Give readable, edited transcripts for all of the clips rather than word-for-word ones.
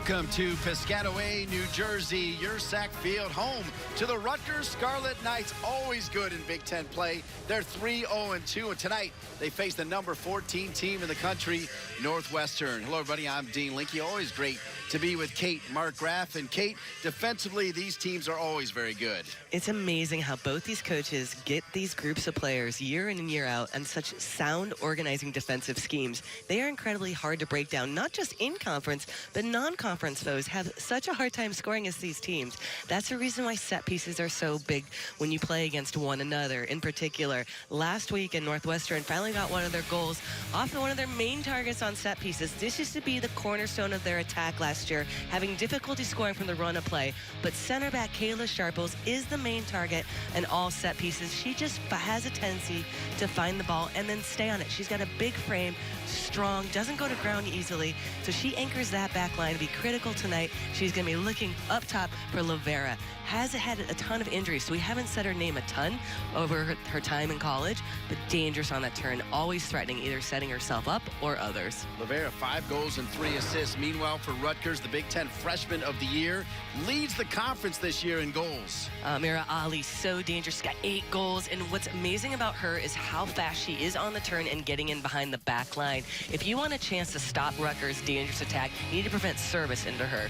Welcome to Piscataway, New Jersey, your Sack Field, home to the Rutgers Scarlet Knights. Always good in Big Ten play. They're 3-0-2, and tonight they face the number 14 team in the country, Northwestern. Hello, everybody. I'm Dean Linke. Always great to be with Kate Markgraf. And Kate, defensively, these teams are always very good. It's amazing how both these coaches get these groups of players year in and year out on such sound organizing defensive schemes. They are incredibly hard to break down, not just in conference, but non-conference foes have such a hard time scoring as these teams. That's the reason why set pieces are so big when you play against one another. In particular, last week in Northwestern finally got one of their goals off of one of their main targets on set pieces. This used to be the cornerstone of their attack last year, having difficulty scoring from the run of play. But center back Kayla Sharples is the main target in all set pieces. She just has a tendency to find the ball and then stay on it. She's got a big frame, strong, doesn't go to ground easily, so she anchors that back line to be critical tonight. She's going to be looking up top for Lavera. Has had a ton of injuries, so we haven't said her name a ton over her time in college, but dangerous on that turn, always threatening, either setting herself up or others. Lavera, 5 goals and 3 assists. Meanwhile, for Rutgers, the Big Ten Freshman of the Year, leads the conference this year in goals. Mira Ali, so dangerous. She's got 8 goals, and what's amazing about her is how fast she is on the turn and getting in behind the back line. If you want a chance to stop Rutgers' dangerous attack, you need to prevent service into her.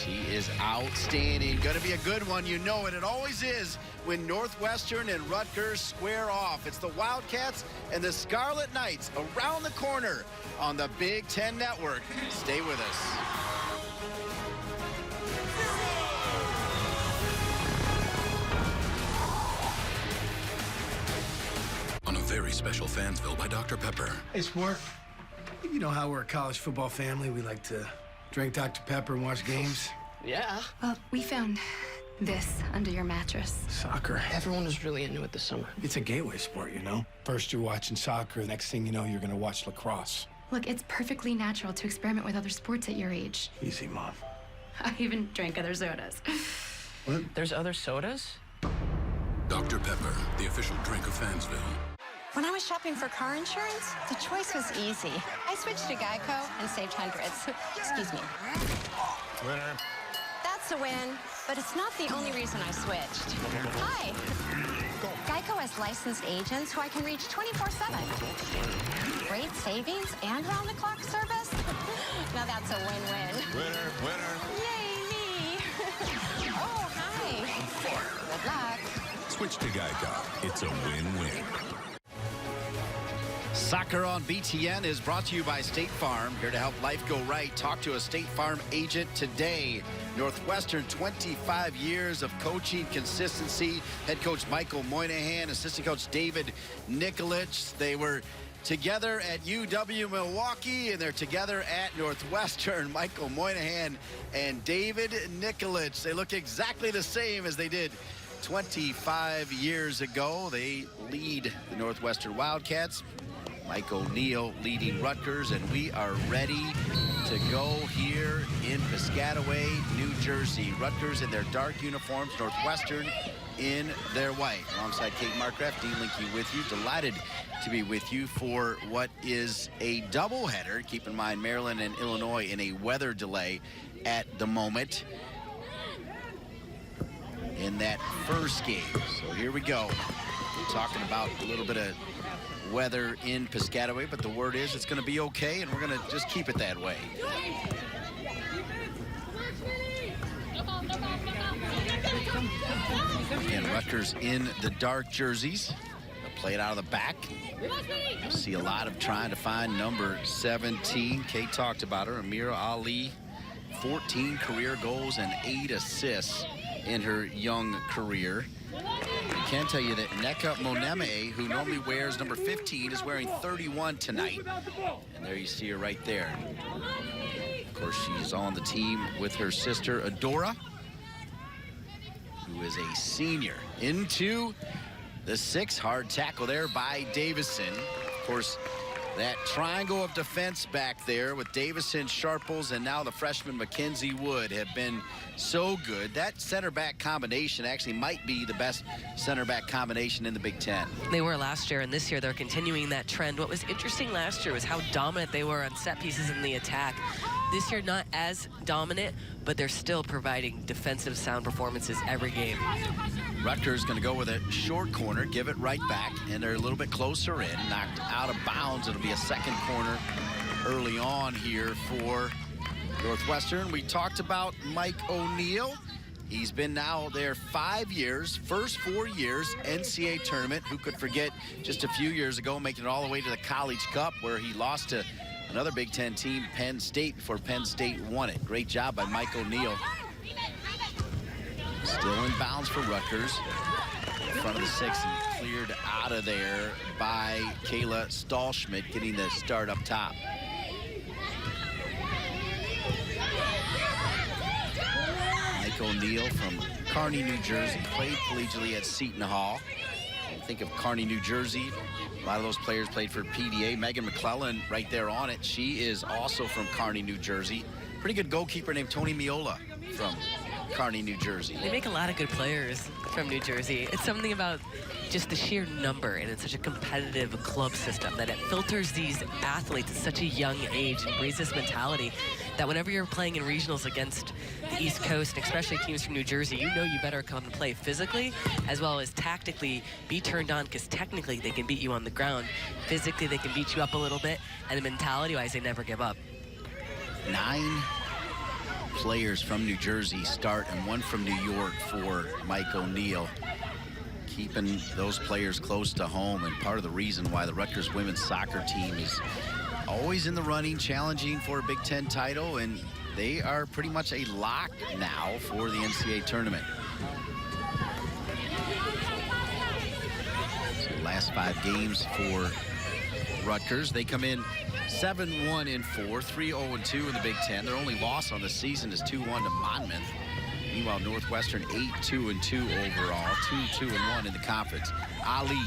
She is outstanding. Going to be a good one. You know it. It always is when Northwestern and Rutgers square off. It's the Wildcats and the Scarlet Knights around the corner on the Big Ten Network. Stay with us. On a very special Fansville by Dr. Pepper. Hey, Sport. You know how we're a college football family. We like to drink Dr. Pepper and watch games. Yeah. Well, we found this under your mattress. Soccer. Everyone was really into it this summer. It's a gateway sport, you know? First you're watching soccer, next thing you know, you're gonna watch lacrosse. Look, it's perfectly natural to experiment with other sports at your age. Easy, Mom. I even drank other sodas. What? There's other sodas? Dr. Pepper, the official drink of Fansville. When I was shopping for car insurance, the choice was easy. I switched to Geico and saved hundreds. Excuse me. Winner. That's a win, but it's not the only reason I switched. Hi. Geico has licensed agents who I can reach 24/7. Great savings and round-the-clock service. Now that's a win-win. Winner, winner. Yay, me. Oh, hi. Good luck. Switch to Geico. It's a win-win. Soccer on BTN is brought to you by State Farm. Here to help life go right. Talk to a State Farm agent today. Northwestern, 25 years of coaching consistency. Head coach Michael Moynihan, assistant coach David Nikolic. They were together at UW Milwaukee, and they're together at Northwestern. Michael Moynihan and David Nikolic. They look exactly the same as they did 25 years ago. They lead the Northwestern Wildcats. Mike O'Neill leading Rutgers, and we are ready to go here in Piscataway, New Jersey. Rutgers in their dark uniforms, Northwestern in their white. Alongside Kate Markgraf, Dean Linke with you. Delighted to be with you for what is a doubleheader. Keep in mind, Maryland and Illinois in a weather delay at the moment in that first game. So here we go. We're talking about a little bit of weather in Piscataway, but the word is it's going to be okay, and we're going to just keep it that way. Again, Rutgers in the dark jerseys. They'll play it out of the back. You'll see a lot of trying to find number 17. Kate talked about her. Amira Ali, 14 career goals and 8 assists in her young career. I can tell you that Nneka Moneme, who normally wears number 15, is wearing 31 tonight. And there you see her right there. Of course, she's on the team with her sister, Adora, who is a senior. Into the 6, hard tackle there by Davison. Of course, that triangle of defense back there with Davison, Sharples, and now the freshman Mackenzie Wood have been so good. That center-back combination actually might be the best center-back combination in the Big Ten. They were last year, and this year they're continuing that trend. What was interesting last year was how dominant they were on set pieces in the attack. this year not as dominant, but they're still providing defensive sound performances every game. Rutgers going to go with a short corner, give it right back, and they're a little bit closer in. Knocked out of bounds. It'll be a second corner early on here for Northwestern. We talked about Mike O'Neill. He's been now there 5 years, first 4 years, NCAA tournament. Who could forget just a few years ago making it all the way to the College Cup where he lost to another Big Ten team, Penn State, before Penn State won it. Great job by Mike O'Neill. Still in bounds for Rutgers. In front of the 6 and cleared out of there by Kayla Stahlschmidt, getting the start up top. Mike O'Neill from Kearney, New Jersey, played collegiately at Seton Hall. Think of Kearney, New Jersey. A lot of those players played for PDA. Megan McClellan right there on it. She is also from Kearney, New Jersey. Pretty good goalkeeper named Tony Miola from Kearney, New Jersey. They make a lot of good players from New Jersey. It's something about just the sheer number, and it's such a competitive club system that it filters these athletes at such a young age and breeds this mentality that whenever you're playing in regionals against the East Coast, and especially teams from New Jersey, you know you better come and play physically as well as tactically be turned on, because technically they can beat you on the ground. Physically they can beat you up a little bit, and mentality-wise they never give up. 9 players from New Jersey start and 1 from New York for Mike O'Neill, keeping those players close to home, and part of the reason why the Rutgers women's soccer team is always in the running, challenging for a Big Ten title, and they are pretty much a lock now for the NCAA tournament. So last 5 games for Rutgers, they come in 7-1-4, 3-0-2 in the Big Ten. Their only loss on the season is 2-1 to Monmouth. Meanwhile, Northwestern 8-2-2 overall, 2-2-1 in the conference. Ali.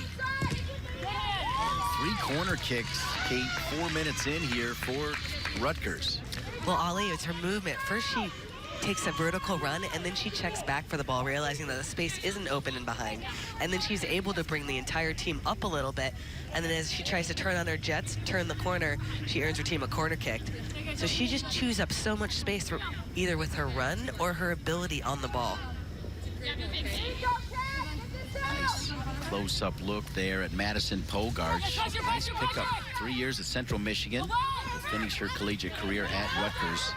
3 corner kicks, Kate, 4 minutes in here for Rutgers. Well, Ali, it's her movement. First she takes a vertical run, and then she checks back for the ball, realizing that the space isn't open and behind. And then she's able to bring the entire team up a little bit. And then as she tries to turn on her jets, turn the corner, she earns her team a corner kick. So she just chews up so much space, either with her run or her ability on the ball. Nice close-up look there at Madison Pogard. Nice pickup. 3 years at Central Michigan. Will finish her collegiate career at Rutgers.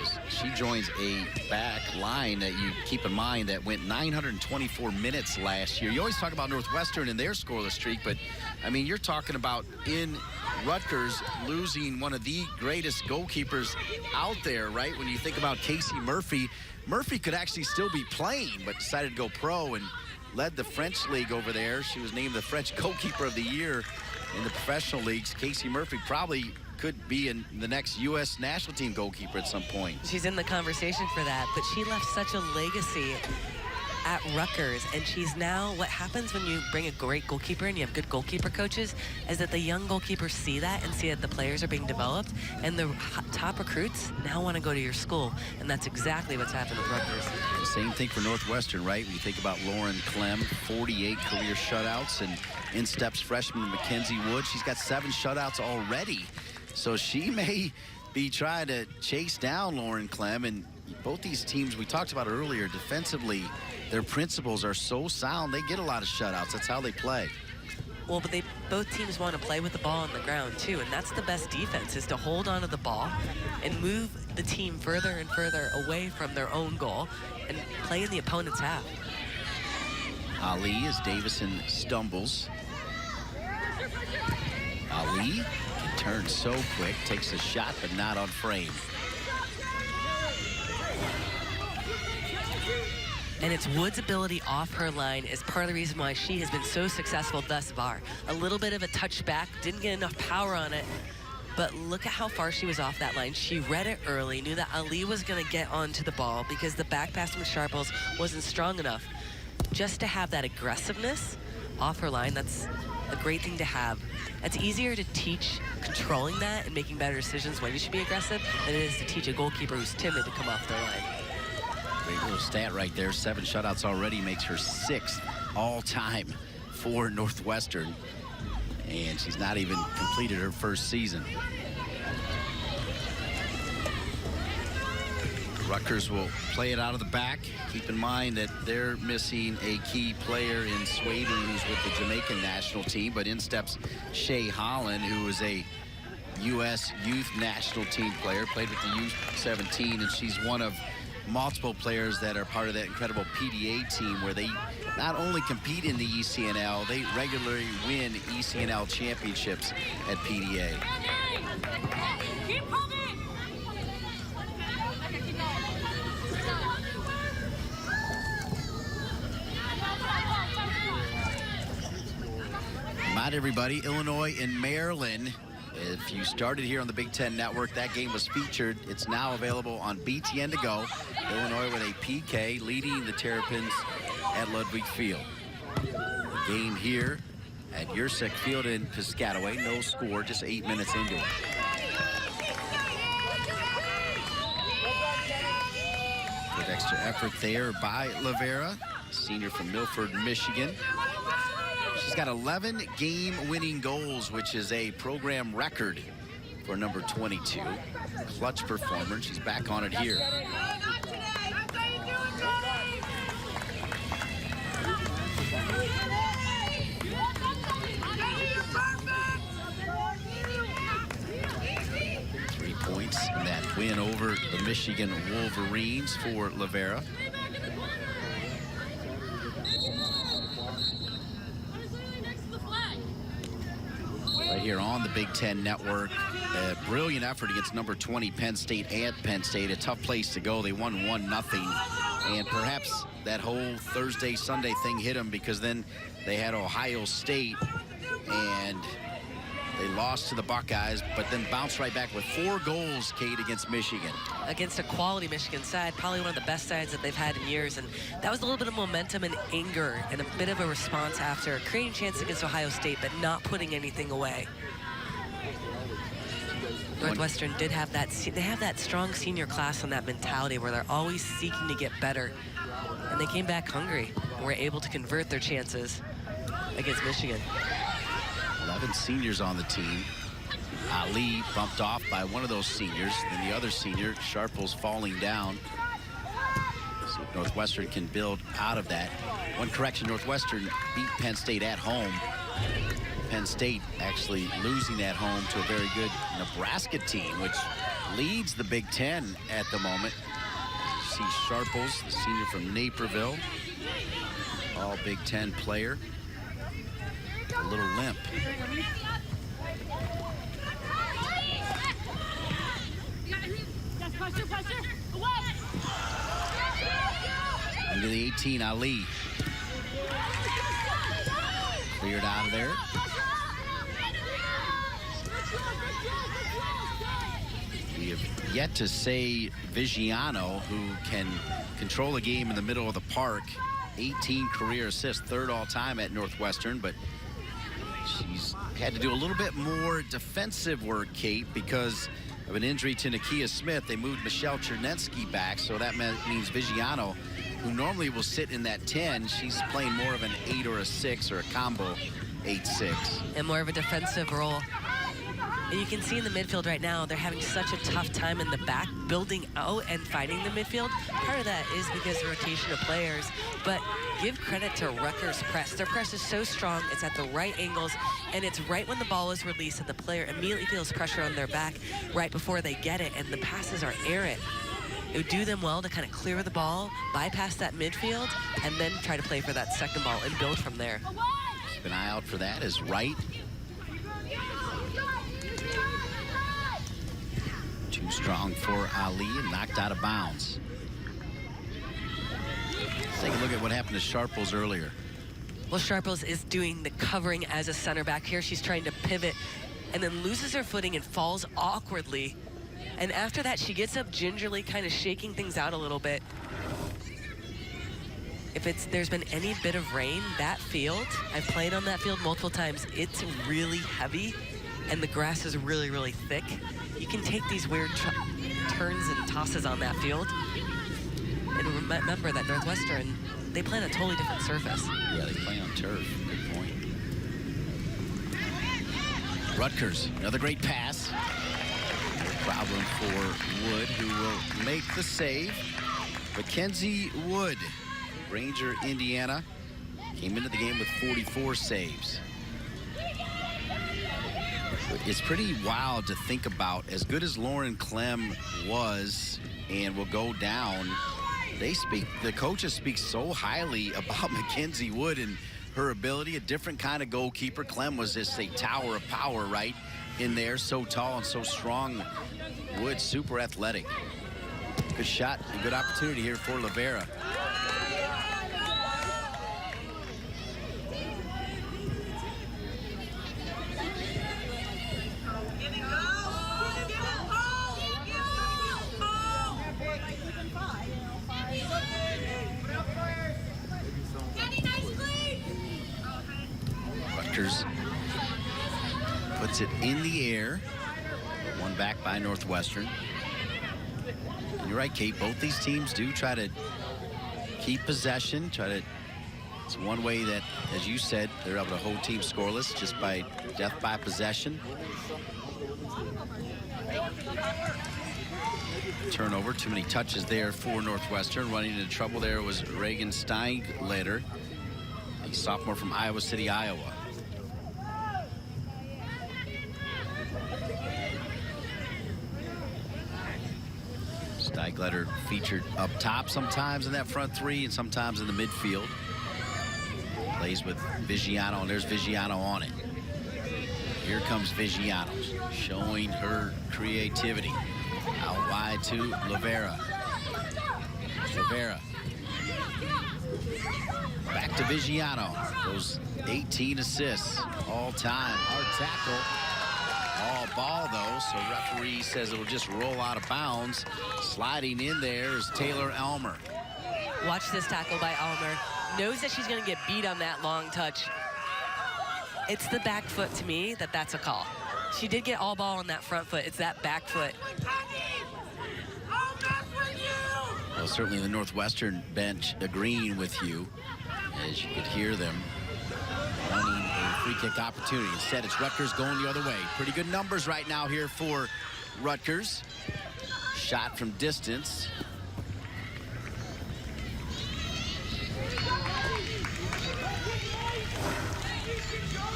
As she joins a back line that you keep in mind that went 924 minutes last year. You always talk about Northwestern and their scoreless streak, but I mean, you're talking about in Rutgers losing one of the greatest goalkeepers out there, right? When you think about Casey Murphy, Murphy could actually still be playing, but decided to go pro and led the French league over there. She was named the French goalkeeper of the year in the professional leagues. Casey Murphy probably could be in the next U.S. national team goalkeeper at some point. She's in the conversation for that, but she left such a legacy at Rutgers, and she's now, what happens when you bring a great goalkeeper and you have good goalkeeper coaches is that the young goalkeepers see that and see that the players are being developed, and the top recruits now want to go to your school, and that's exactly what's happened with Rutgers. The same thing for Northwestern, right? When you think about Lauren Clem, 48 career shutouts, and in steps freshman Mackenzie Wood. She's got 7 shutouts already. So she may be trying to chase down Lauren Clem, and both these teams, we talked about earlier, defensively, their principles are so sound, they get a lot of shutouts. That's how they play. Well, but both teams want to play with the ball on the ground, too, and that's the best defense, is to hold on to the ball and move the team further and further away from their own goal and play in the opponent's half. Ali as Davison stumbles. Ali can turn so quick, takes a shot, but not on frame. And it's Wood's ability off her line is part of the reason why she has been so successful thus far. A little bit of a touchback, didn't get enough power on it, but look at how far she was off that line. She read it early, knew that Ali was going to get onto the ball because the back pass from Sharples wasn't strong enough. Just to have that aggressiveness off her line, that's a great thing to have. It's easier to teach controlling that and making better decisions when you should be aggressive than it is to teach a goalkeeper who's timid to come off their line. Great little stat right there. 7 shutouts already, makes her 6th all-time for Northwestern. And she's not even completed her first season. Rutgers will play it out of the back. Keep in mind that they're missing a key player in Swaden, who's with the Jamaican national team, but in steps Shea Holland, who is a U.S. Youth National Team player, played with the U17, and she's one of multiple players that are part of that incredible PDA team where they not only compete in the ECNL, they regularly win ECNL championships at PDA. Not everybody, Illinois and Maryland. If you started here on the Big Ten Network, that game was featured. It's now available on BTN to go. Illinois with a PK leading the Terrapins at Ludwig Field. The game here at Yersick Field in Piscataway. No score, just 8 minutes into it. Good extra effort there by Lavera, senior from Milford, Michigan. She's got 11 game-winning goals, which is a program record for number 22. Clutch performer. She's back on it here. Points in that win over the Michigan Wolverines for Lavera. Right here on the Big Ten Network, a brilliant effort against number 20 Penn State at Penn State. A tough place to go. They won 1-0, and perhaps that whole Thursday, Sunday thing hit them because then they had Ohio State and they lost to the Buckeyes, but then bounced right back with 4 goals, Kate, against Michigan. Against a quality Michigan side, probably one of the best sides that they've had in years. And that was a little bit of momentum and anger and a bit of a response after creating chances against Ohio State, but not putting anything away. Northwestern did have that, they have that strong senior class and that mentality where they're always seeking to get better. And they came back hungry and were able to convert their chances against Michigan. 11 seniors on the team. Ali bumped off by one of those seniors. Then the other senior, Sharples, falling down. See if Northwestern can build out of that. One correction, Northwestern beat Penn State at home. Penn State actually losing at home to a very good Nebraska team, which leads the Big Ten at the moment. You see Sharples, the senior from Naperville, all Big Ten player. A little limp. Into the 18, Ali. Cleared out of there. We have yet to say Vigiano, who can control a game in the middle of the park. 18 career assists, 3rd all-time at Northwestern, but she's had to do a little bit more defensive work, Kate, because of an injury to Nakia Smith. They moved Michelle Chernetsky back, so that means Vigiano, who normally will sit in that 10, she's playing more of an 8 or a 6 or a combo 8-6. And more of a defensive role. And you can see in the midfield right now, they're having such a tough time in the back, building out and finding the midfield. Part of that is because of rotation of players, but give credit to Rutgers' press. Their press is so strong, it's at the right angles, and it's right when the ball is released that the player immediately feels pressure on their back right before they get it, and the passes are errant. It would do them well to kind of clear the ball, bypass that midfield, and then try to play for that second ball and build from there. Keep an eye out for that as Wright. Too strong for Ali and knocked out of bounds. Let's take a look at what happened to Sharples earlier. Well, Sharples is doing the covering as a center back here. She's trying to pivot and then loses her footing and falls awkwardly. And after that, she gets up gingerly, kind of shaking things out a little bit. If there's been any bit of rain, that field, I've played on that field multiple times, it's really heavy and the grass is really, really thick. You can take these weird turns and tosses on that field. And remember that Northwestern, they play on a totally different surface. Yeah, they play on turf. Good point. Rutgers, another great pass. Problem for Wood, who will make the save. Mackenzie Wood, Ranger, Indiana, came into the game with 44 saves. It's pretty wild to think about. As good as Lauren Clem was and will go down, the coaches speak so highly about Mackenzie Wood and her ability. A different kind of goalkeeper. Clem was just a tower of power right in there, so tall and so strong. Wood super athletic. Good shot, a good opportunity here for Livera. Rutgers puts it in the air. One back by Northwestern. And you're right, Kate, both these teams do try to keep possession, it's one way that, as you said, they're able to hold teams scoreless just by death by possession. Turnover, too many touches there for Northwestern. Running into trouble there was Reagan Steinglater, a sophomore from Iowa City, Iowa. Steinglater featured up top sometimes in that front three and sometimes in the midfield. Plays with Vigiano, and there's Vigiano on it. Here comes Vigiano, showing her creativity. Out wide to Livera. Livera. Back to Vigiano. Those 18 assists all time. Hard tackle. All ball though, so referee says it will just roll out of bounds. Sliding in there is Taylor Elmer. Watch this tackle by Elmer. Knows that she's going to get beat on that long touch. It's the back foot to me that's a call. She did get all ball on that front foot. It's that back foot. Well, certainly the Northwestern bench agreeing with you, as you could hear them running a free kick opportunity. Instead, it's Rutgers going the other way. Pretty good numbers right now here for Rutgers. Shot from distance.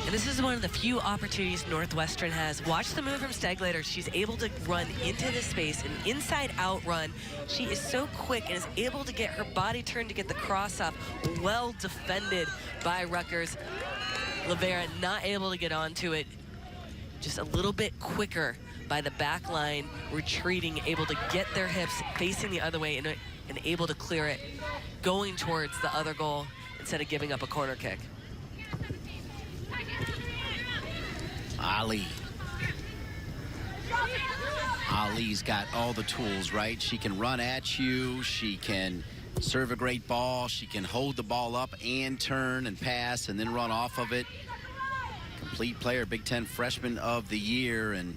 And this is one of the few opportunities Northwestern has. Watch the move from Steinglater. She's able to run into the space, an inside-out run. She is so quick and is able to get her body turned to get the cross off. Well defended by Rutgers. Livera not able to get onto it. Just a little bit quicker by the back line, retreating, able to get their hips facing the other way and able to clear it, going towards the other goal instead of giving up a corner kick. Ali's got all the tools, right? She can run at you. She can serve a great ball. She can hold the ball up and turn and pass and then run off of it. Complete player, Big Ten Freshman of the Year, and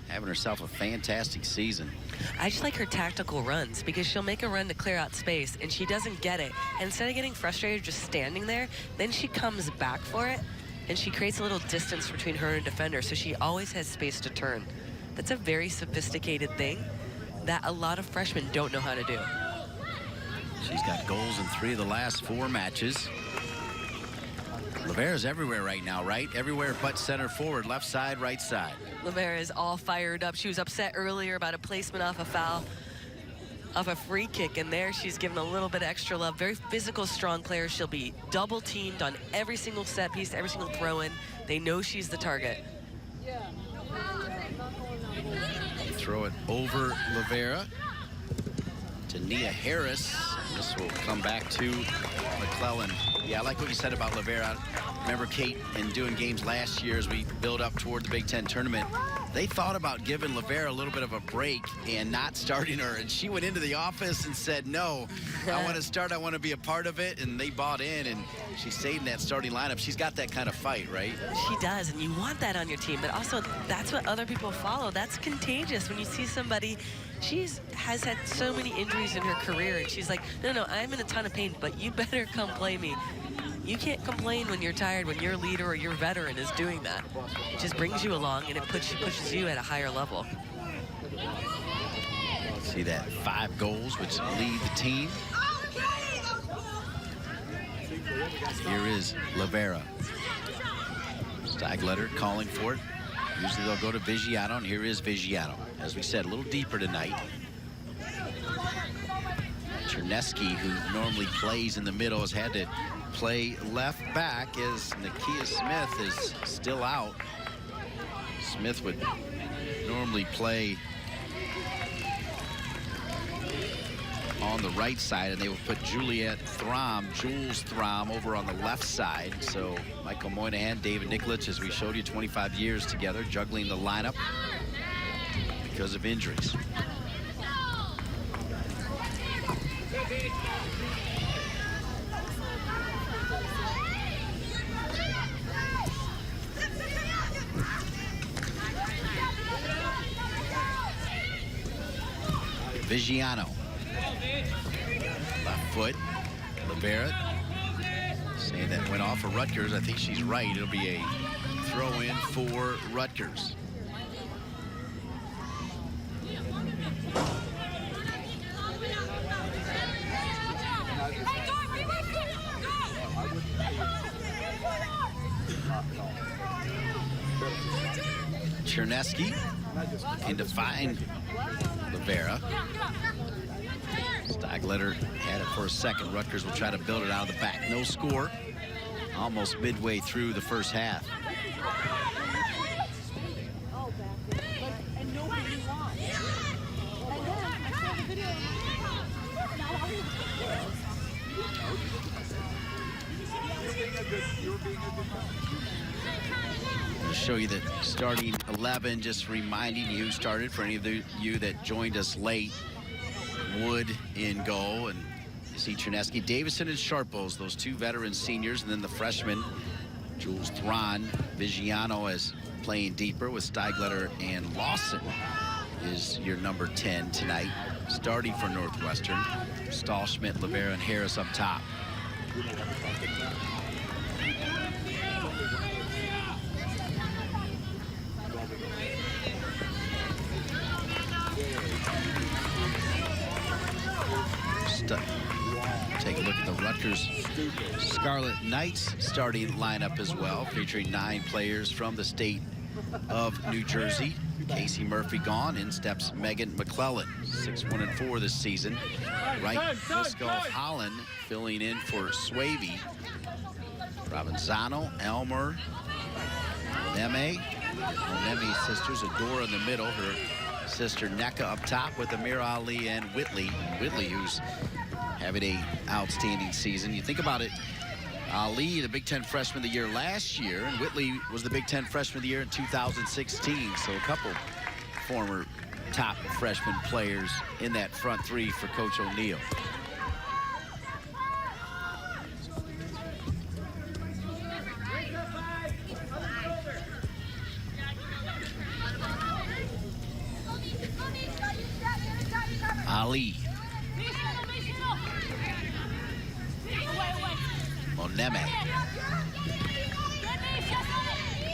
having herself a fantastic season. I just like her tactical runs because she'll make a run to clear out space and she doesn't get it. And instead of getting frustrated just standing there, then she comes back for it. And she creates a little distance between her and defender, so she always has space to turn. That's a very sophisticated thing that a lot of freshmen don't know how to do. She's got goals in 3 of the last 4 matches. Livera's everywhere right now, right? Everywhere but center forward, left side, right side. Livera is all fired up. She was upset earlier about a placement off a foul, off a free kick, and there she's given a little bit of extra love. Very physical, strong player. She'll be double teamed on every single set piece, every single throw in. They know she's the target. Throw it over Livera to Nia Harris. This will come back to McClellan. Yeah, I like what you said about Livera. Remember, Kate, in doing games last year as we build up toward the Big Ten tournament, they thought about giving Livera a little bit of a break and not starting her. And she went into the office and said, no, I want to start. I want to be a part of it. And they bought in, and she stayed in that starting lineup. She's got that kind of fight, right? She does, and you want that on your team. But also, that's what other people follow. That's contagious when you see somebody. She has had so many injuries in her career, and she's like, no, I'm in a ton of pain, but you better come play me. You can't complain when you're tired, when your leader or your veteran is doing that. It just brings you along, and it pushes you at a higher level. See that 5 goals, which lead the team. Here is Lavera. Stagletter calling for it. Usually they'll go to Vigiano, and here is Vigiano. As we said, a little deeper tonight. Chernesky, who normally plays in the middle, has had to play left back as Nakia Smith is still out. Smith would normally play on the right side, and they will put Jules Throm over on the left side. So Michael Moynihan, David Nikolic, as we showed you, 25 years together, juggling the lineup because of injuries. Vigiano. Left foot. Lavera. Saying that went off for Rutgers. I think she's right. It'll be a throw-in for Rutgers. Chernesky looking to find Lavera. Stagletter had it for a second. Rutgers will try to build it out of the back. No score. Almost midway through the first half. I'll show you the starting 11, just reminding you who started for any of you that joined us late. Wood in goal, and you see Chernesky, Davison, and Sharples, those 2 veteran seniors, and then the freshman Jules Thron. Vigiano is playing deeper with Stagletter, and Lawson is your number 10 tonight, starting for Northwestern. Stahlschmidt, Lavera, and Harris up top. Take a look at the Rutgers Scarlet Knights starting lineup as well, featuring 9 players from the state of New Jersey. Casey Murphy gone. In steps Megan McClellan, 6-1-4 this season. Right, Frisco Holland filling in for Swavey. Provenzano, Elmer, Neme. Neme's sisters, Adora in the middle. Her sister Neka up top with Amir Ali and Whitley. Whitley, who's having an outstanding season. You think about it, Ali, the Big Ten Freshman of the Year last year, and Whitley was the Big Ten Freshman of the Year in 2016. So a couple former top freshman players in that front 3 for Coach O'Neill. Ali. Moneme.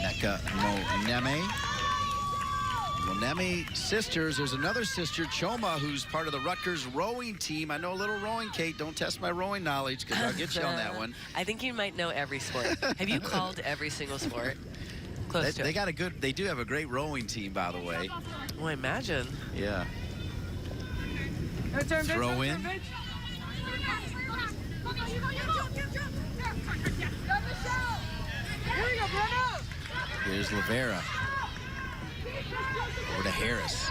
Neka Moneme. Moneme sisters. There's another sister, Choma, who's part of the Rutgers rowing team. I know a little rowing, Kate. Don't test my rowing knowledge, because I'll get you on that one. I think you might know every sport. Have you called every single sport? Close to They it. got a good. They do have a great rowing team, by the way. Well, imagine. Yeah. Throw in. Here's Lavera. Over to Harris.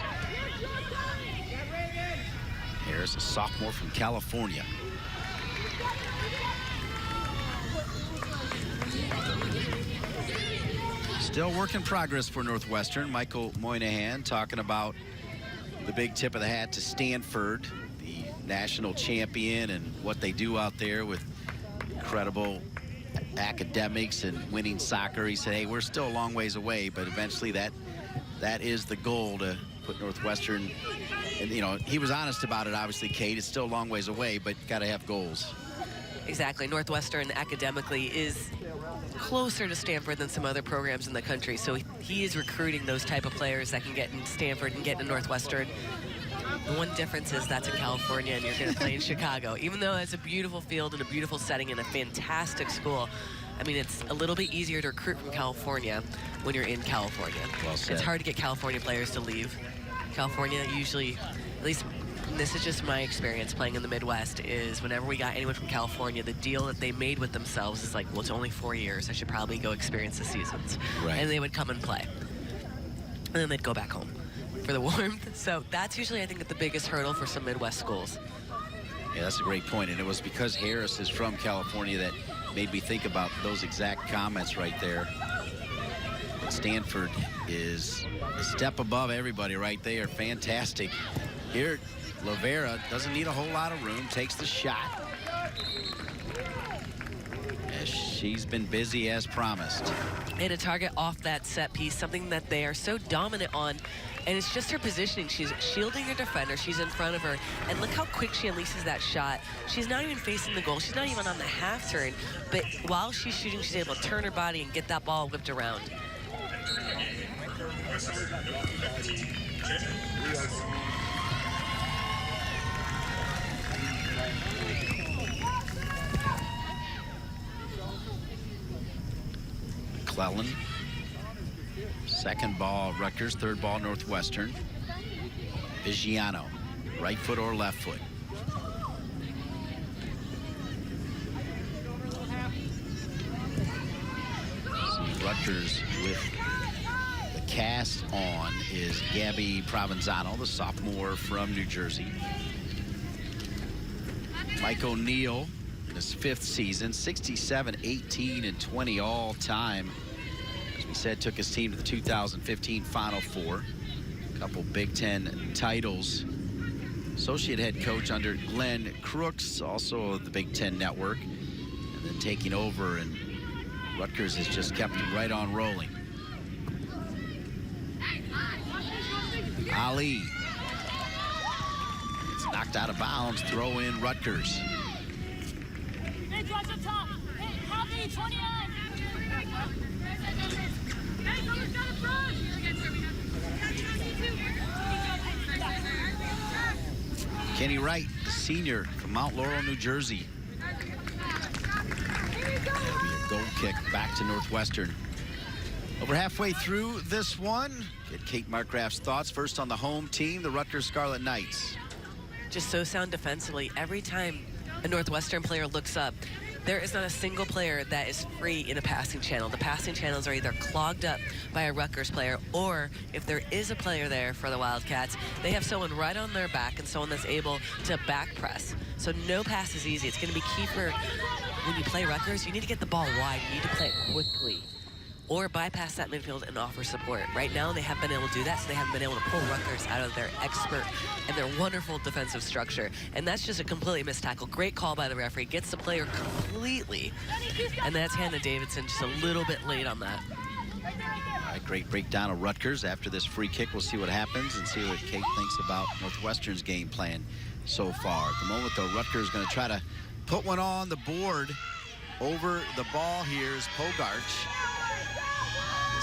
Harris, a sophomore from California. Still work in progress for Northwestern. Michael Moynihan talking about the big tip of the hat to Stanford, the national champion, and what they do out there with incredible academics and winning soccer. He said, hey, we're still a long ways away, but eventually that is the goal, to put Northwestern, and you know, he was honest about it, obviously, Kate. It's still a long ways away, but got to have goals. Exactly. Northwestern academically is closer to Stanford than some other programs in the country. So he is recruiting those type of players that can get in Stanford and get in Northwestern. The one difference is that's in California and you're going to play in Chicago. Even though it's a beautiful field and a beautiful setting and a fantastic school, I mean, it's a little bit easier to recruit from California when you're in California. Well said. It's hard to get California players to leave. California usually, at least this is just my experience playing in the Midwest, is whenever we got anyone from California, the deal that they made with themselves is like, well, it's only 4 years. I should probably go experience the seasons. Right. And they would come and play. And then they'd go back home for the warmth. So that's usually, I think, the biggest hurdle for some Midwest schools. Yeah, that's a great point. And it was because Harris is from California that made me think about those exact comments right there. But Stanford is a step above everybody right there. Fantastic. Here, Lavera doesn't need a whole lot of room, takes the shot. As she's been busy as promised. And a target off that set piece, something that they are so dominant on. And it's just her positioning. She's shielding her defender. She's in front of her. And look how quick she unleashes that shot. She's not even facing the goal. She's not even on the half turn. But while she's shooting, she's able to turn her body and get that ball whipped around. McClellan. Second ball, Rutgers. Third ball, Northwestern. Vigiano, right foot or left foot. See, Rutgers with the cast on is Gabby Provenzano, the sophomore from New Jersey. Mike O'Neill in his 5th season, 67, 18, and 20 all time. As we said, took his team to the 2015 Final Four. A couple Big Ten titles. Associate head coach under Glenn Crooks, also of the Big Ten Network. And then taking over, and Rutgers has just kept him right on rolling. Ali. It's knocked out of bounds, throw in Rutgers. Kenny Wright, the senior from Mount Laurel, New Jersey. That'll be a goal kick back to Northwestern. Over halfway through this one, get Kate Markgraf's thoughts. First on the home team, the Rutgers Scarlet Knights. Just so sound defensively. Every time a Northwestern player looks up, there is not a single player that is free in a passing channel. The passing channels are either clogged up by a Rutgers player, or if there is a player there for the Wildcats, they have someone right on their back and someone that's able to back press. So no pass is easy. It's going to be key for when you play Rutgers. You need to get the ball wide. You need to play it quickly, or bypass that midfield and offer support. Right now, they haven't been able to do that, so they haven't been able to pull Rutgers out of their expert and their wonderful defensive structure. And that's just a completely missed tackle. Great call by the referee. Gets the player completely. And that's Hannah Davidson just a little bit late on that. All right, great breakdown of Rutgers. After this free kick, we'll see what happens and see what Kate thinks about Northwestern's game plan so far. At the moment, though, Rutgers is going to try to put one on the board. Over the ball here is Pogarch.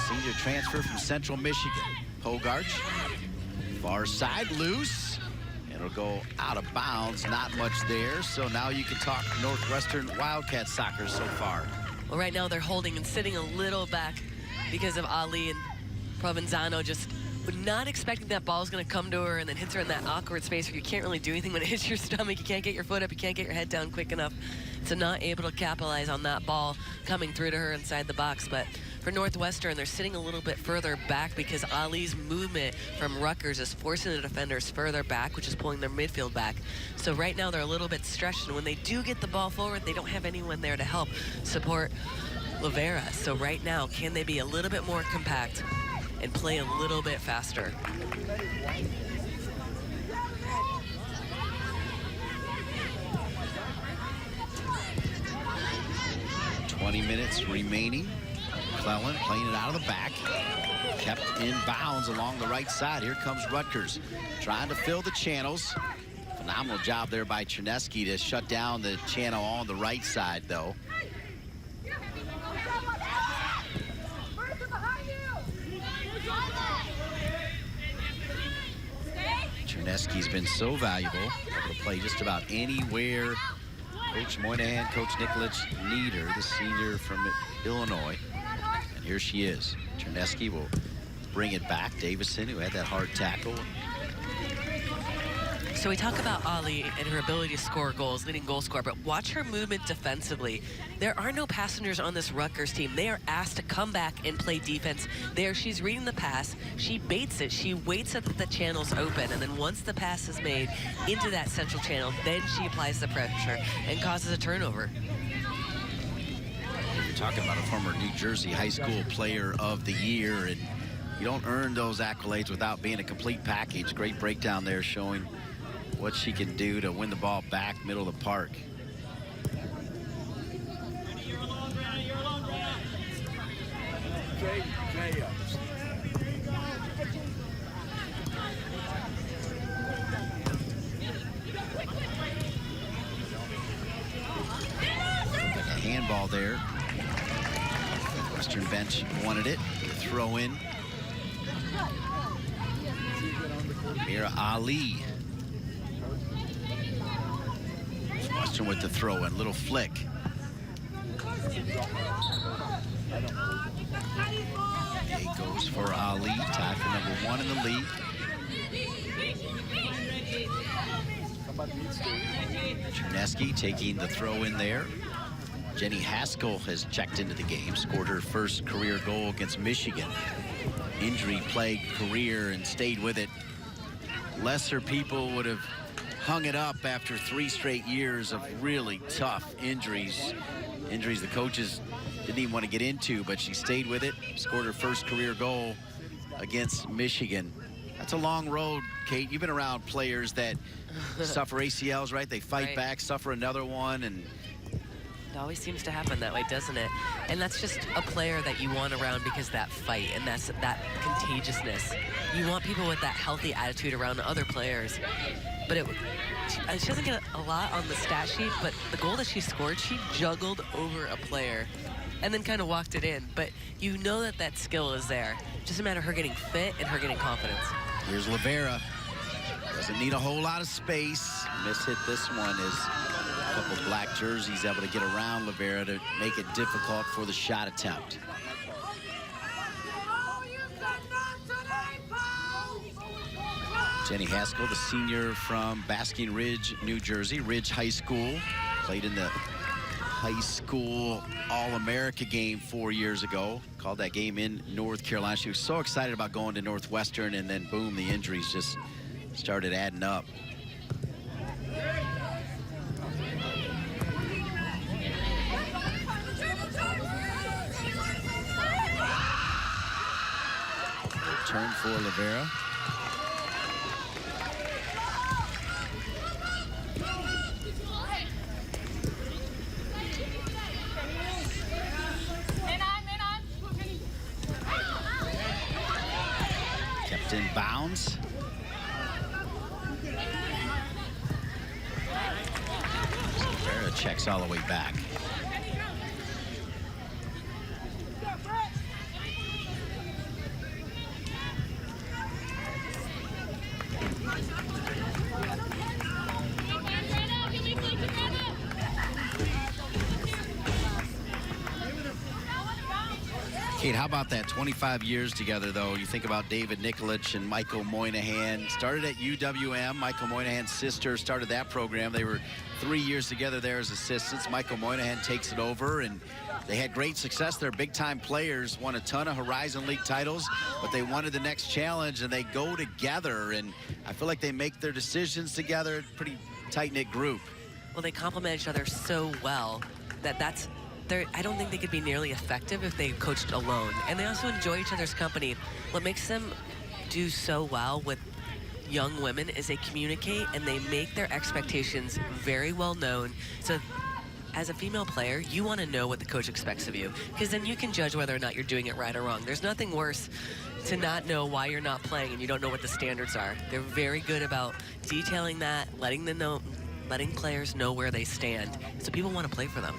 Senior transfer from Central Michigan. Pogarch, far side, loose. It'll go out of bounds, not much there. So now you can talk Northwestern Wildcat soccer so far. Well, right now they're holding and sitting a little back because of Ali, and Provenzano just not expecting that ball's going to come to her and then hits her in that awkward space where you can't really do anything when it hits your stomach. You can't get your foot up, you can't get your head down quick enough. So not able to capitalize on that ball coming through to her inside the box. But for Northwestern, they're sitting a little bit further back because Ali's movement from Rutgers is forcing the defenders further back, which is pulling their midfield back. So right now they're a little bit stretched, and when they do get the ball forward, they don't have anyone there to help support Lavera. So right now, can they be a little bit more compact and play a little bit faster? 20 minutes remaining. McClellan playing it out of the back. Kept in bounds along the right side. Here comes Rutgers trying to fill the channels. Phenomenal job there by Chernesky to shut down the channel on the right side, though. Chernesky's been so valuable, able to play just about anywhere Coach Moynihan, Coach Nikolic need her, the senior from Illinois. And here she is. Chernesky will bring it back. Davison, who had that hard tackle. So we talk about Ali and her ability to score goals, leading goal scorer, but watch her movement defensively. There are no passengers on this Rutgers team. They are asked to come back and play defense. There, she's reading the pass. She baits it. She waits that the channel's open, and then once the pass is made into that central channel, then she applies the pressure and causes a turnover. You're talking about a former New Jersey high school player of the year, and you don't earn those accolades without being a complete package. Great breakdown there showing what she can do to win the ball back middle of the park. Like a handball there. Western bench wanted it. Throw in. Mira Ali. Western with the throw in, little flick. A goes for Ali, tied for #1 in the league. Chernesky taking the throw in there. Jenny Haskell has checked into the game, scored her first career goal against Michigan. Injury-plagued career and stayed with it. Lesser people would have hung it up after 3 straight years of really tough injuries. Injuries the coaches didn't even want to get into, but she stayed with it, scored her first career goal against Michigan. That's a long road, Kate. You've been around players that suffer ACLs, right? They fight back, suffer another one, and it always seems to happen that way, doesn't it? And that's just a player that you want around because that fight and that's that contagiousness. You want people with that healthy attitude around other players. But she doesn't get a lot on the stat sheet, but the goal that she scored, she juggled over a player and then kind of walked it in. But you know that that skill is there. It doesn't matter her getting fit and her getting confidence. Here's Livera. Doesn't need a whole lot of space. Miss-hit this one is a couple black jerseys able to get around Livera to make it difficult for the shot attempt. Jenny Haskell, the senior from Basking Ridge, New Jersey, Ridge High School. Played in the high school All-America game 4 years ago. Called that game in North Carolina. She was so excited about going to Northwestern, and then boom, the injuries just started adding up. Turn for Livera. Kept in bounds. Livera checks all the way back. Kate, how about that 25 years together, though? You think about David Nikolic and Michael Moynihan. Started at UWM. Michael Moynihan's sister started that program. They were 3 years together there as assistants. Michael Moynihan takes it over, and they had great success. They're big-time players, won a ton of Horizon League titles, but they wanted the next challenge, and they go together. And I feel like they make their decisions together. Pretty tight-knit group. Well, they complement each other so well that I don't think they could be nearly effective if they coached alone. And they also enjoy each other's company. What makes them do so well with young women is they communicate and they make their expectations very well known. So as a female player, you want to know what the coach expects of you, because then you can judge whether or not you're doing it right or wrong. There's nothing worse to not know why you're not playing and you don't know what the standards are. They're very good about detailing that, letting players know where they stand, so people want to play for them.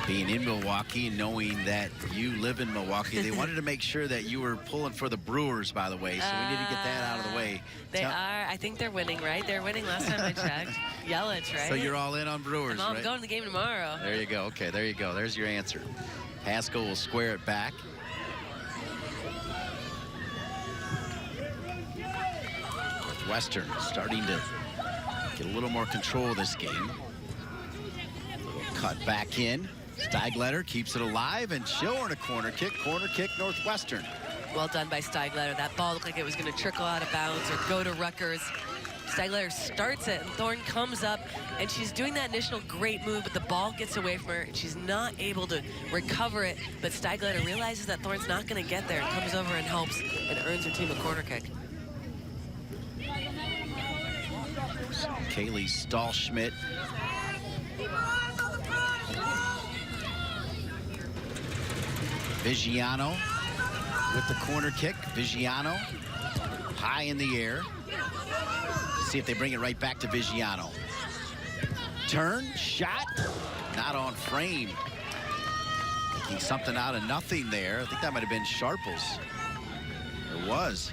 Being in Milwaukee and knowing that you live in Milwaukee, they wanted to make sure that you were pulling for the Brewers, by the way, so we need to get that out of the way. They are. I think they're winning, right? They're winning last time I checked. Yelich, right? So you're all in on Brewers, I'm right? going to the game tomorrow. There you go. Okay, there you go. There's your answer. Haskell will square it back. Northwestern starting to get a little more control of this game. Cut back in. Steigletter keeps it alive, and she'll earn a corner kick. Corner kick, Northwestern. Well done by Steigletter. That ball looked like it was going to trickle out of bounds or go to Rutgers. Steigletter starts it, and Thorne comes up, and she's doing that initial great move, but the ball gets away from her, and she's not able to recover it. But Steigletter realizes that Thorne's not going to get there, and comes over and helps, and earns her team a corner kick. Kaylee Stahlschmidt. Vigiano with the corner kick. Vigiano high in the air. See if they bring it right back to Vigiano. Turn, shot, not on frame. Making something out of nothing there. I think that might have been Sharples. It was.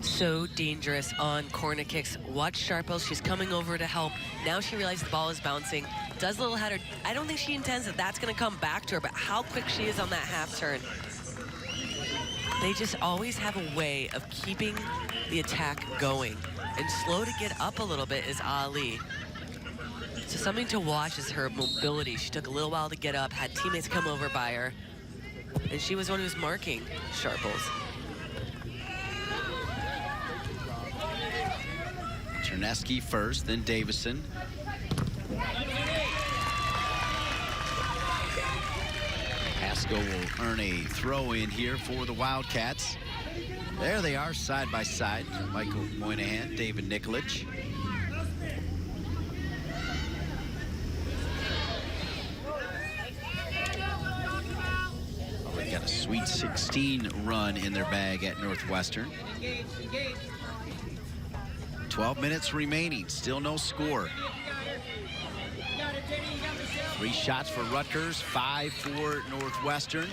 So dangerous on corner kicks. Watch Sharples. She's coming over to help. Now she realizes the ball is bouncing. Does a little header. I don't think she intends that that's going to come back to her, but how quick she is on that half turn. They just always have a way of keeping the attack going. And slow to get up a little bit is Ali. So something to watch is her mobility. She took a little while to get up, had teammates come over by her, and she was one who was marking Sharples. Chernesky first, then Davison. Haskell will earn a throw in here for the Wildcats. There they are, side by side. Michael Moynihan, David Nikolic. They got a Sweet 16 run in their bag at Northwestern. 12 minutes remaining, still no score. 3 shots for Rutgers, 5 for Northwestern.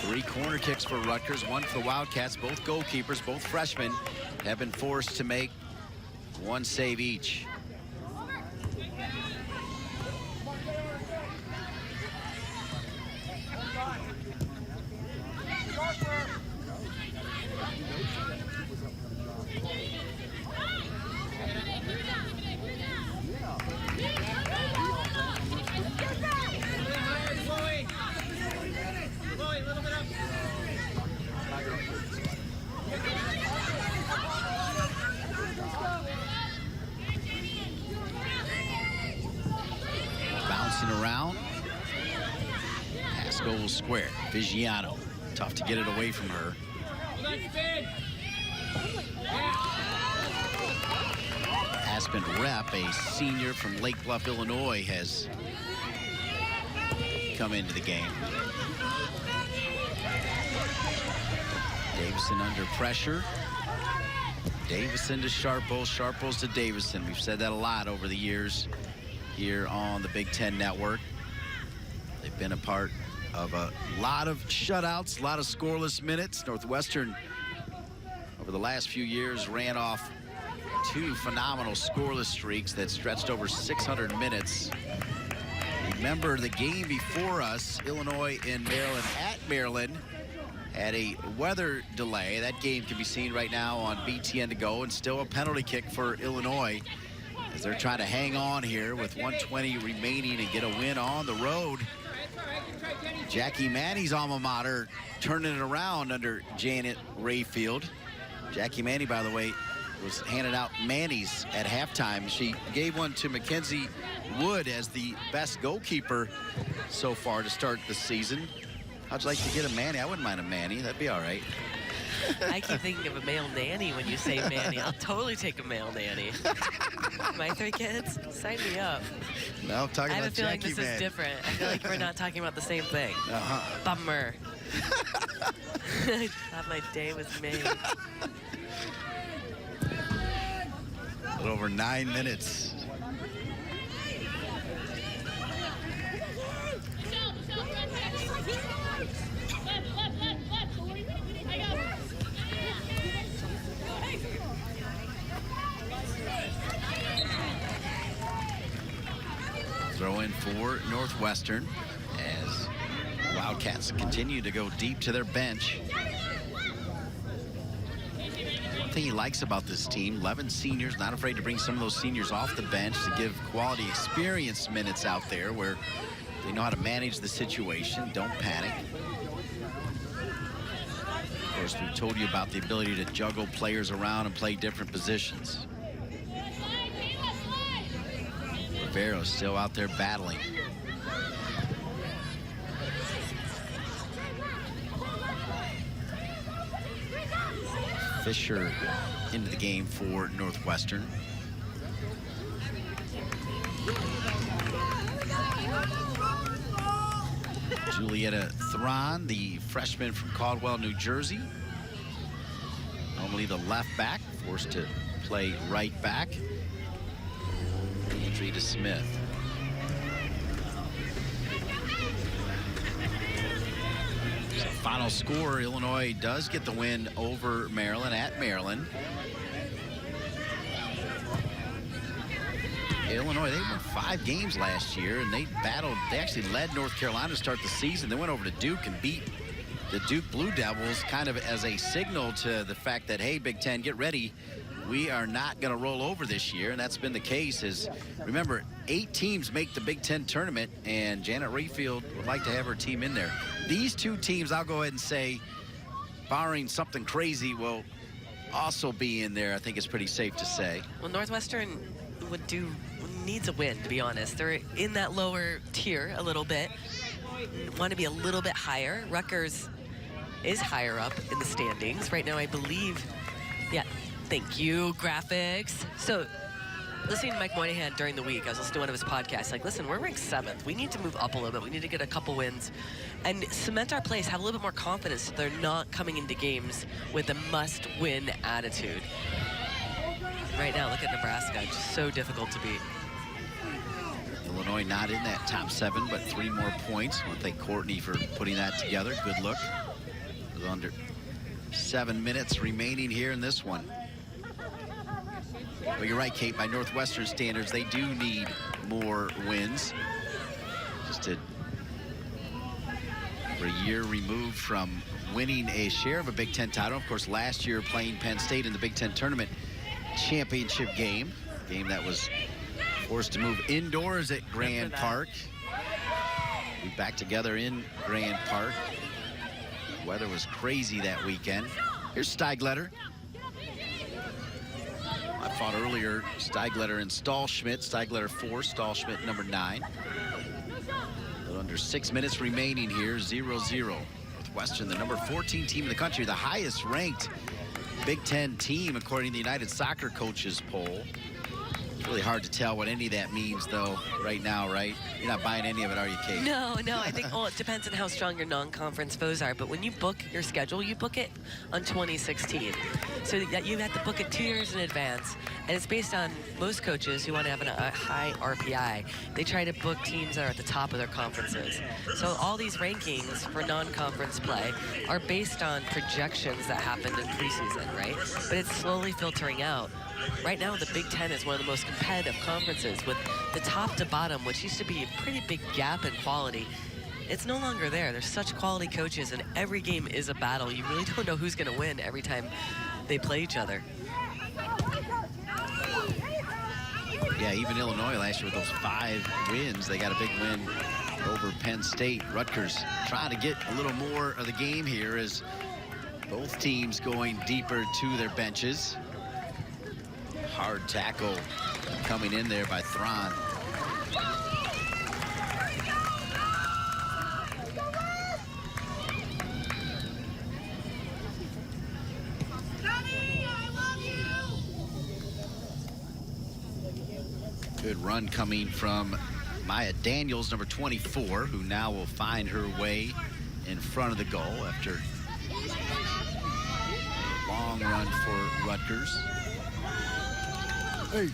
3 corner kicks for Rutgers, 1 for the Wildcats. Both goalkeepers, both freshmen, have been forced to make 1 save each. Bouncing around. Haskell will square. Vigiano. Tough to get it away from her. Aspen Rep, a senior from Lake Bluff, Illinois, has come into the game. Davison under pressure. Davison to Sharples, Sharples to Davison. We've said that a lot over the years here on the Big Ten Network. They've been a part of a lot of shutouts, a lot of scoreless minutes. Northwestern, over the last few years, ran off 2 phenomenal scoreless streaks that stretched over 600 minutes. Remember the game before us, Illinois and Maryland at Maryland, had a weather delay. That game can be seen right now on BTN to go, and still a penalty kick for Illinois as they're trying to hang on here with 1:20 remaining and get a win on the road. Jackie Manny's alma mater turning it around under Janet Rayfield. Jackie Manny, by the way, was handing out Manny's at halftime. She gave one to Mackenzie Wood as the best goalkeeper so far to start the season. How'd you like to get a Manny? I wouldn't mind a Manny. That'd be all right. I keep thinking of a male nanny when you say Manny. I'll totally take a male nanny. My 3 kids, sign me up. No, I'm talking I have a about feeling Jackie this Man. is different. I feel like we're not talking about the same thing. Uh-huh. Bummer. I thought my day was made. A little over 9 minutes. Throw in for Northwestern as Wildcats continue to go deep to their bench. One thing he likes about this team, 11 seniors, not afraid to bring some of those seniors off the bench to give quality experience minutes out there where they know how to manage the situation, don't panic. Of course, we've told you about the ability to juggle players around and play different positions. Rivero's still out there battling. Fisher into the game for Northwestern. Julietta Thron, the freshman from Caldwell, New Jersey. Normally the left back, forced to play right back. Andrea Smith. So final score, Illinois does get the win over Maryland at Maryland. Illinois, they won 5 games last year, and they actually led North Carolina to start the season. They went over to Duke and beat the Duke Blue Devils kind of as a signal to the fact that, hey, Big Ten, get ready. We are not going to roll over this year, and that's been the case. Remember, 8 teams make the Big Ten tournament, and Janet Rayfield would like to have her team in there. These 2 teams, I'll go ahead and say, barring something crazy, will also be in there. I think it's pretty safe to say. Well, Northwestern needs a win, to be honest. They're in that lower tier a little bit. Want to be a little bit higher. Rutgers is higher up in the standings right now, I believe. Yeah. Thank you, graphics. So, listening to Mike Moynihan during the week, I was listening to one of his podcasts, like, listen, we're ranked 7th. We need to move up a little bit. We need to get a couple wins and cement our place, have a little bit more confidence so they're not coming into games with a must-win attitude. Right now, look at Nebraska. Just so difficult to beat. Illinois not in that top 7, but 3 more points. I want to thank Courtney for putting that together. Good look. With under 7 minutes remaining here in this one. Well, you're right, Kate. By Northwestern standards, they do need more wins. We're a year removed from winning a share of a Big Ten title. Of course, last year playing Penn State in the Big Ten tournament championship game that was forced to move indoors at Grand Park. We're back together in Grand Park. Weather was crazy that weekend. Here's Steigletter. I thought earlier, Steigletter and Stahlschmidt. Steigletter 4, Stahlschmidt number 9. A little under 6 minutes remaining here, 0-0. Northwestern, the number 14 team in the country, the highest ranked Big Ten team according to the United Soccer Coaches poll. It's really hard to tell what any of that means, though, right now, right? You're not buying any of it, are you, Kate? No, I think, well, it depends on how strong your non-conference foes are. But when you book your schedule, you book it on 2016. So that you have to book it 2 years in advance. And it's based on most coaches who want to have a high RPI. They try to book teams that are at the top of their conferences. So all these rankings for non-conference play are based on projections that happened in preseason, right? But it's slowly filtering out. Right now, the Big Ten is one of the most competitive conferences with the top to bottom, which used to be a pretty big gap in quality. It's no longer there. There's such quality coaches, and every game is a battle. You really don't know who's going to win every time they play each other. Yeah, even Illinois last year with those 5 wins, they got a big win over Penn State. Rutgers trying to get a little more of the game here as both teams going deeper to their benches. Hard tackle coming in there by Thron. Good run coming from Maya Daniels, number 24, who now will find her way in front of the goal after a long run for Rutgers. Hey.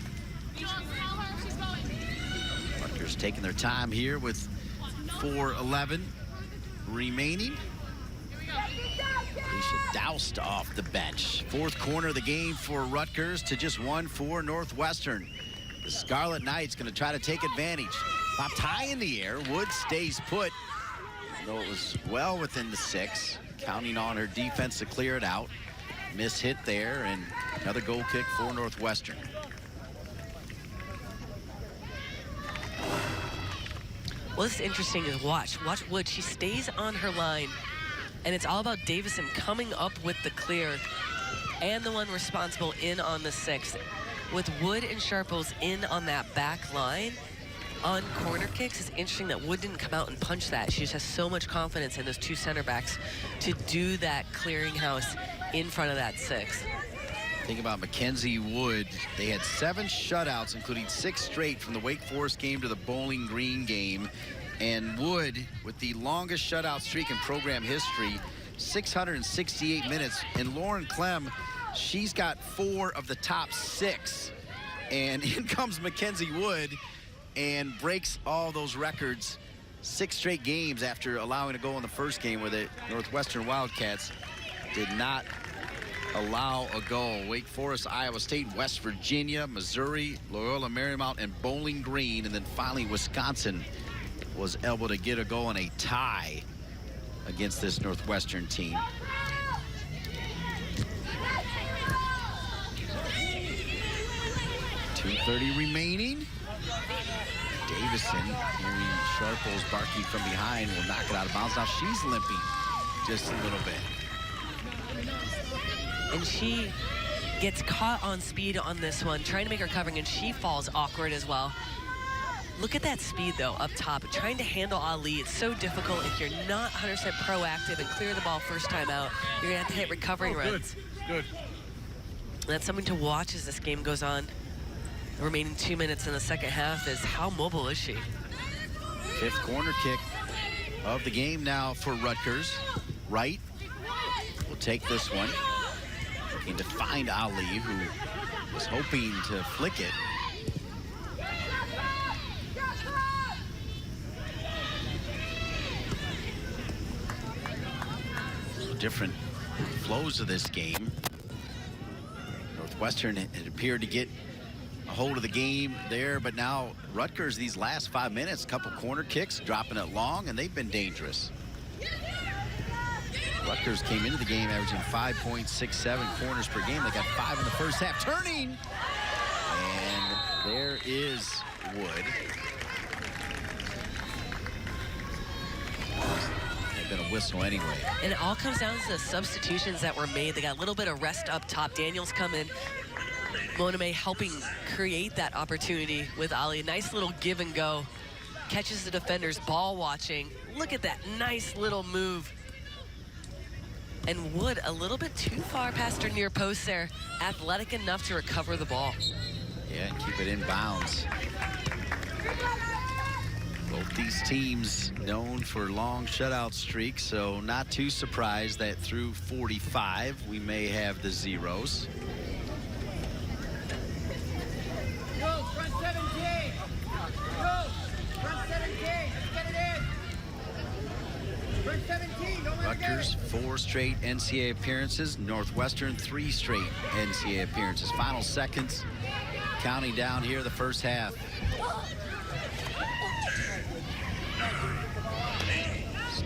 Rutgers taking their time here with 4:11 remaining. Alicia doused off the bench. Fourth corner of the game for Rutgers to just 1 for Northwestern. The Scarlet Knights going to try to take advantage. Popped high in the air. Wood stays put, though it was well within the 6. Counting on her defense to clear it out. Miss hit there, and another goal kick for Northwestern. What's interesting is watch Wood. She stays on her line, and it's all about Davison coming up with the clear and the one responsible in on the 6. With Wood and Sharples in on that back line on corner kicks, it's interesting that Wood didn't come out and punch that. She just has so much confidence in those 2 center backs to do that clearinghouse in front of that 6. Think about Mackenzie Wood. They had 7 shutouts, including 6 straight from the Wake Forest game to the Bowling Green game. And Wood, with the longest shutout streak in program history, 668 minutes. And Lauren Clem, she's got 4 of the top 6. And in comes Mackenzie Wood and breaks all those records. 6 straight games after allowing a goal in the first game, where the Northwestern Wildcats did not allow a goal. Wake Forest, Iowa State, West Virginia, Missouri, Loyola Marymount, and Bowling Green. And then finally Wisconsin was able to get a goal in a tie against this Northwestern team. .230 remaining. Davison, hearing Sharples barking from behind, will knock it out of bounds. Now she's limping just a little bit. And she gets caught on speed on this one, trying to make her covering, and she falls awkward as well. Look at that speed, though, up top. Trying to handle Ali, it's so difficult if you're not 100% proactive and clear the ball first time out. You're going to have to hit recovering runs. Good. That's something to watch as this game goes on. The remaining 2 minutes in the second half is how mobile is she? 5th corner kick of the game now for Rutgers. Wright will take this one. Looking to find Ali, who was hoping to flick it. Different flows of this game. Northwestern had appeared to get a hold of the game there, but now Rutgers, these last 5 minutes, a couple corner kicks, dropping it long, and they've been dangerous. Rutgers came into the game averaging 5.67 corners per game. They got 5 in the first half. Turning, and there is Wood. Been a whistle anyway. And it all comes down to the substitutions that were made. They got a little bit of rest up top. Daniels come in. Moname helping create that opportunity with Ali. Nice little give and go. Catches the defenders, ball watching. Look at that nice little move. And Wood a little bit too far past her near post there. Athletic enough to recover the ball. Yeah, and keep it in bounds. Both these teams known for long shutout streaks, so not too surprised that through 45 we may have the zeros. Go, front 17! Go, front 17! Let's get it in! Front 17, don't let it go! Rutgers, 4 straight NCAA appearances. Northwestern, 3 straight NCAA appearances. Final seconds counting down here the first half.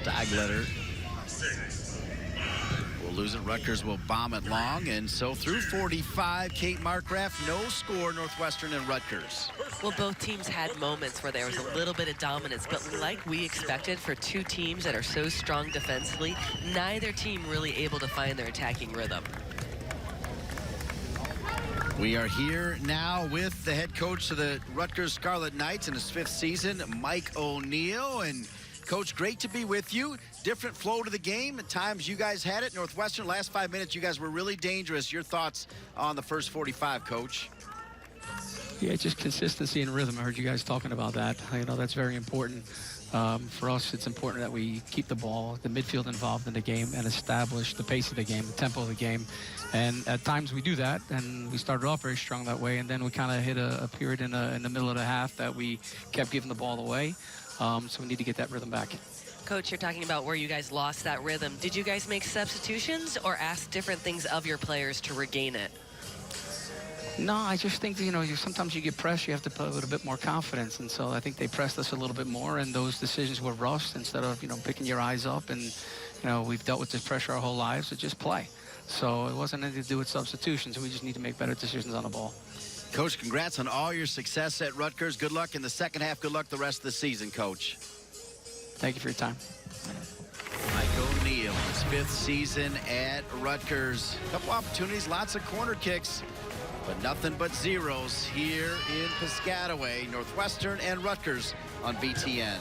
Stagletter will lose it. Rutgers will bomb it long. And so through 45, Kate Markgraf, no score, Northwestern and Rutgers. Well, both teams had moments where there was a little bit of dominance, but like we expected for 2 teams that are so strong defensively, neither team really able to find their attacking rhythm. We are here now with the head coach of the Rutgers Scarlet Knights in his 5th season, Mike O'Neill. And Coach, great to be with you. Different flow to the game. At times you guys had it. Northwestern, last 5 minutes, you guys were really dangerous. Your thoughts on the first 45, Coach? Yeah, just consistency and rhythm. I heard you guys talking about that. You know, that's very important. For us, it's important that we keep the ball, the midfield involved in the game, and establish the pace of the game, the tempo of the game. And at times we do that, and we started off very strong that way, and then we kind of hit a period in the middle of the half that we kept giving the ball away. So we need to get that rhythm back. Coach, you're talking about where you guys lost that rhythm. Did you guys make substitutions or ask different things of your players to regain it? No, I just think, you know, sometimes you get pressed, you have to put a little bit more confidence. And so I think they pressed us a little bit more, and those decisions were rushed instead of, you know, picking your eyes up. And, you know, we've dealt with this pressure our whole lives, so just play. So it wasn't anything to do with substitutions. We just need to make better decisions on the ball. Coach, congrats on all your success at Rutgers. Good luck in the second half. Good luck the rest of the season, Coach. Thank you for your time. Mike O'Neill, his 5th season at Rutgers. A couple opportunities, lots of corner kicks, but nothing but zeros here in Piscataway. Northwestern and Rutgers on BTN.